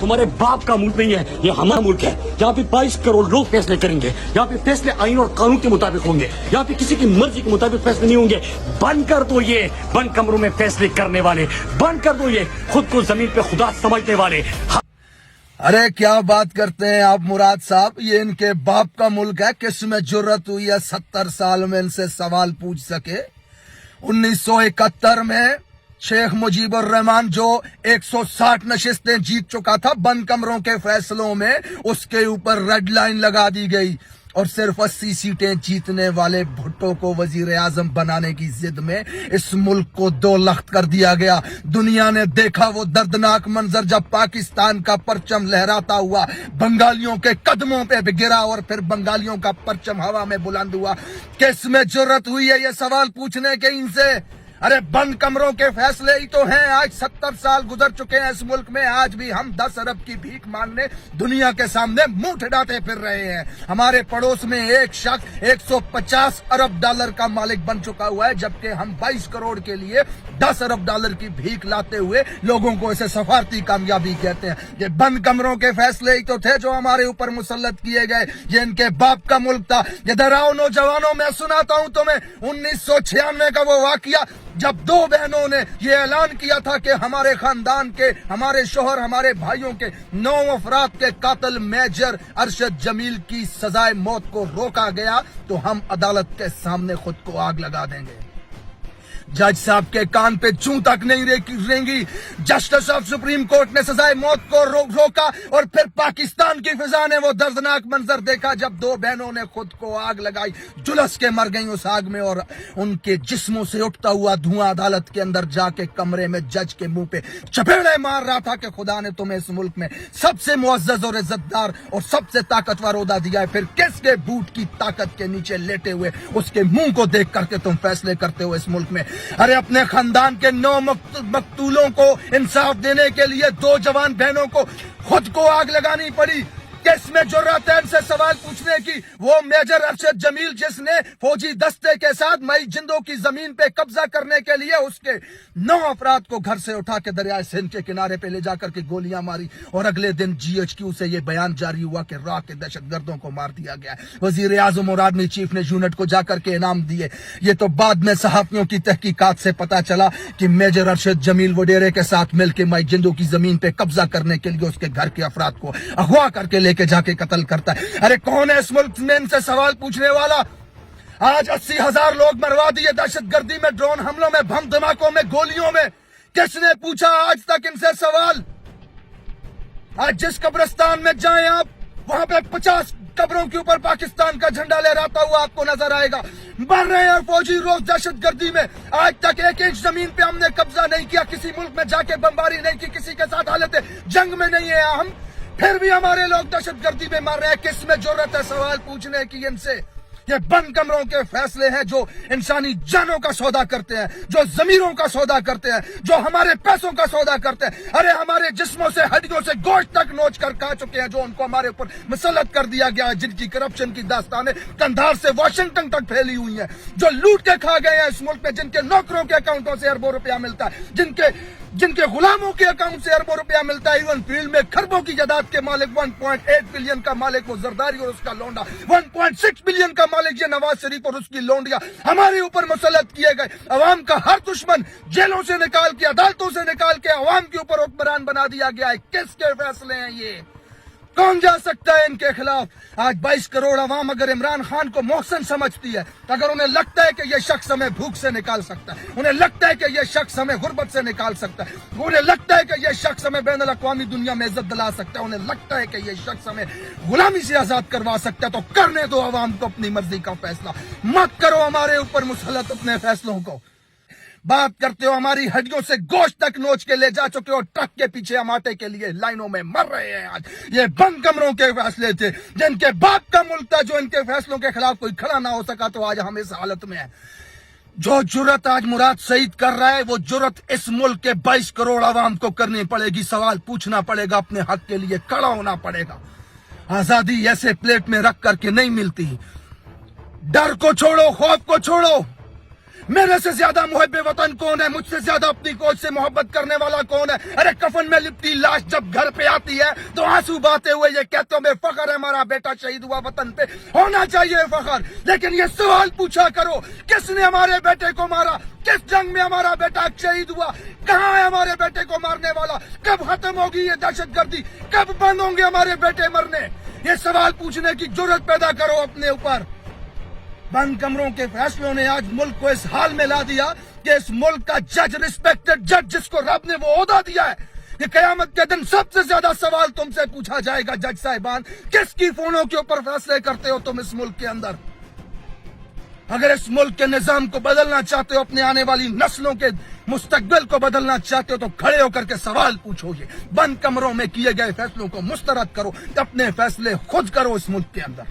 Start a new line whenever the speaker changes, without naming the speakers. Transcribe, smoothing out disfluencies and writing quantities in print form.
तुम्हारे बाप का मुल्क नहीं है, ये हमारा मुल्क है। यहाँ पे 22 करोड़ लोग फैसले करेंगे। यहाँ पे फैसले आईन और कानून के मुताबिक होंगे। यहाँ पे किसी की मर्जी के मुताबिक फैसले नहीं होंगे। बंद कर दो ये बंद कमरों में फैसले करने वाले, बंद कर दो ये खुद को जमीन पे खुदा समझने वाले।
अरे क्या बात करते हैं आप मुराद साहब, ये इनके बाप का मुल्क है। किसमें जुर्रत हुई है 70 साल में इनसे सवाल पूछ सके। 1971 में शेख मुजीबुर रहमान जो 160 नशिस्तें जीत चुका था बंद कमरों के फैसलों में, उसके ऊपर रेड लाइन लगा दी गई और सिर्फ 80 सीटें जीतने वाले भुट्टो को वजीर आजम बनाने की जिद में इस मुल्क को 2 लख्त कर दिया गया। दुनिया ने देखा वो दर्दनाक मंजर जब पाकिस्तान का परचम लहराता हुआ बंगालियों के कदमों पे गिरा और फिर बंगालियों का परचम हवा में बुलंद हुआ। किस में जुर्रत हुई है ये सवाल पूछने के इनसे? अरे बंद कमरों के फैसले ही तो हैं। आज 70 साल गुजर चुके हैं इस मुल्क में, आज भी हम 10 अरब की भीख मांगने दुनिया के सामने मुंह ठिठाते फिर रहे हैं। हमारे पड़ोस में एक शख्स 150 अरब डॉलर का मालिक बन चुका हुआ है, जबकि हम 22 करोड़ के लिए 10 अरब डॉलर की भीख लाते हुए लोगों को इसे सफारती कामयाबी कहते हैं। ये बंद कमरों के फैसले ही तो थे जो हमारे ऊपर मुसल्लत किए गए। ये इनके बाप का मुल्क था। इधर आओ नौजवानों, मैं सुनाता हूं तुम्हें 1996 का वो वाकया जब 2 बहनों ने ये ऐलान किया था कि हमारे खानदान के, हमारे शोहर, हमारे भाइयों के 9 अफराद के कातिल मेजर अरशद जमील की सजाए मौत को रोका गया तो हम अदालत के सामने खुद को आग लगा देंगे। जज साहब के कान पे चूं तक नहीं रेंगी। जस्टिस ऑफ सुप्रीम कोर्ट ने सजाए मौत को रोका और फिर पाकिस्तान की फिजा ने वो दर्दनाक मंजर देखा जब 2 बहनों ने खुद को आग लगाई, झुलस के मर गई उस आग में और उनके जिस्मों से उठता हुआ धुआं अदालत के अंदर जाके कमरे में जज के मुंह पे चपेड़े मार रहा था कि खुदा ने तुम्हें इस मुल्क में सबसे मुअज्जज और इज्जतदार और सबसे ताकतवर ओहदा दिया है, फिर किसके बूट की ताकत के नीचे लेटे हुए उसके मुंह को देख करके तुम फैसले करते हो इस मुल्क में। अरे अपने खानदान के 9 मकतूलों को इंसाफ देने के लिए 2 जवान बहनों को खुद को आग लगानी पड़ी। किसमें जुर्रत है इनसे सवाल पूछने की? वो मेजर अरशद जमील जिसने फौजी दस्ते के साथ मई जिंदों की जमीन पे कब्जा करने के लिए उसके 9 अफराद को घर से उठा के दरिया सिंध के किनारे पे ले जाकर के गोलियां मारी और अगले दिन GHQ से ये बयान जारी हुआ कि राह के दहशतगर्दों को मार दिया गया। वजीर आजम और आर्मी चीफ ने यूनिट को जाकर के इनाम दिए। ये तो बाद में सहाफियों की तहकीकात से पता चला कि मेजर अरशद जमील वडेरे के साथ मिलकर मई जिंदों की जमीन पे कब्जा करने के लिए उसके घर के अफराद को अगवा करके के जाके कत्ल करता है। अरे कौन है इस मुल्क में इनसे सवाल पूछने वाला? आज 80,000 लोग मरवा दिए दहशतगर्दी में, ड्रोन हमलों में, बम धमाकों में, गोलियों में। किसने पूछा आज तक इनसे सवाल? आज जिस कब्रिस्तान में जाएं आप, वहां पे 50 कब्रों के ऊपर पाकिस्तान का झंडा लहराता हुआ आपको नजर आएगा। मर रहे हैं फौजी रोज दहशतगर्दी में। आज तक 1 इंच जमीन पे हमने कब्जा नहीं किया, किसी मुल्क में जाके बमबारी नहीं की, किसी के साथ हालत जंग में नहीं है हम, फिर भी हमारे लोग दहशतगर्दी में मर रहे हैं। किस में जरूरत है सवाल पूछने की इनसे? ये बंद कमरों के फैसले हैं जो इंसानी जानों का सौदा करते हैं, जो जमीरों का सौदा करते हैं, जो हमारे पैसों का सौदा करते हैं। अरे हमारे जिस्मों से, हड्डियों से गोश्त तक नोच कर खा चुके हैं, जो उनको हमारे ऊपर मुसल्लत कर दिया गया है, जिनकी करप्शन की दास्तानें कंधार से वाशिंगटन तक फैली हुई हैं, जो लूट के खा गए हैं इस मुल्क में, जिनके नौकरों के अकाउंटों से अरबों रुपया मिलता है, जिनके गुलामों के अकाउंट से अरबों रुपया मिलता है। इवन फील्ड में खरबों की जायदाद के मालिक, 1.8 बिलियन का मालिक वो जरदारी और उसका लौंडा, 1.6 बिलियन का मालिक ये नवाज शरीफ और उसकी लौंडिया हमारे ऊपर मुसल्लत किए गए। अवाम का हर दुश्मन जेलों से निकाल के, अदालतों से निकाल के अवाम के ऊपर हुक्मरान बना दिया गया है। किसके फैसले हैं ये? कौन जा सकता है इनके खिलाफ? आज 22 करोड़ अवाम अगर इमरान खान को मोहसिन समझती है, अगर उन्हें लगता है कि यह शख्स हमें भूख से निकाल सकता है, उन्हें लगता है कि यह शख्स हमें गुर्बत से निकाल सकता है, उन्हें लगता है कि यह शख्स हमें बैनुल अक़वामी दुनिया में इज्जत दिला सकता है, उन्हें लगता है कि यह शख्स हमें गुलामी से आजाद करवा सकता है, तो करने दो अवाम को अपनी मर्जी का फैसला। मत करो हमारे ऊपर मुसल्लत अपने फैसलों को। बात करते हो हमारी हड्डियों से गोश्त तक नोच के ले जा चुके हो, ट्रक के पीछे हम आटे के लिए लाइनों में मर रहे हैं। आज ये बंद कमरों के फैसले थे, जिनके बाप का मुल्क था, जो इनके फैसलों के खिलाफ कोई खड़ा ना हो सका, तो आज हम इस हालत में हैं। जो जुर्रत आज मुराद सईद कर रहा है, वो जुर्रत इस मुल्क के 22 करोड़ आवाम को करनी पड़ेगी। सवाल पूछना पड़ेगा, अपने हक के लिए खड़ा होना पड़ेगा। आजादी ऐसे प्लेट में रख करके नहीं मिलती। डर को छोड़ो, खौफ को छोड़ो, میرے سے زیادہ محب وطن کون ہے؟ مجھ سے زیادہ اپنی کوچ سے محبت کرنے والا کون ہے؟ ارے کفن میں لپٹی لاش جب گھر پہ آتی ہے تو آنسو بہاتے ہوئے یہ کہتے ہو فخر ہے ہمارا بیٹا شہید ہوا، وطن پہ ہونا چاہیے فخر، لیکن یہ سوال پوچھا کرو کس نے ہمارے بیٹے کو مارا؟ کس جنگ میں ہمارا بیٹا شہید ہوا؟ کہاں ہے ہمارے بیٹے کو مارنے والا؟ کب ختم ہوگی یہ دہشت گردی؟ کب بند ہوں گے ہمارے بیٹے مرنے؟ یہ سوال پوچھنے کی جرت پیدا کرو اپنے اوپر۔ بند کمروں کے فیصلوں نے آج ملک کو اس حال میں لا دیا کہ اس ملک کا جج، ریسپیکٹڈ جج جس کو رب نے وہ عہدہ دیا ہے، کہ قیامت کے دن سب سے زیادہ سوال تم سے پوچھا جائے گا جج صاحبان، کس کی فونوں کے اوپر فیصلے کرتے ہو تم اس ملک کے اندر؟ اگر اس ملک کے نظام کو بدلنا چاہتے ہو، اپنے آنے والی نسلوں کے مستقبل کو بدلنا چاہتے ہو، تو کھڑے ہو کر کے سوال پوچھو۔ یہ بند کمروں میں کیے گئے فیصلوں کو مسترد کرو، اپنے فیصلے خود کرو اس ملک کے اندر۔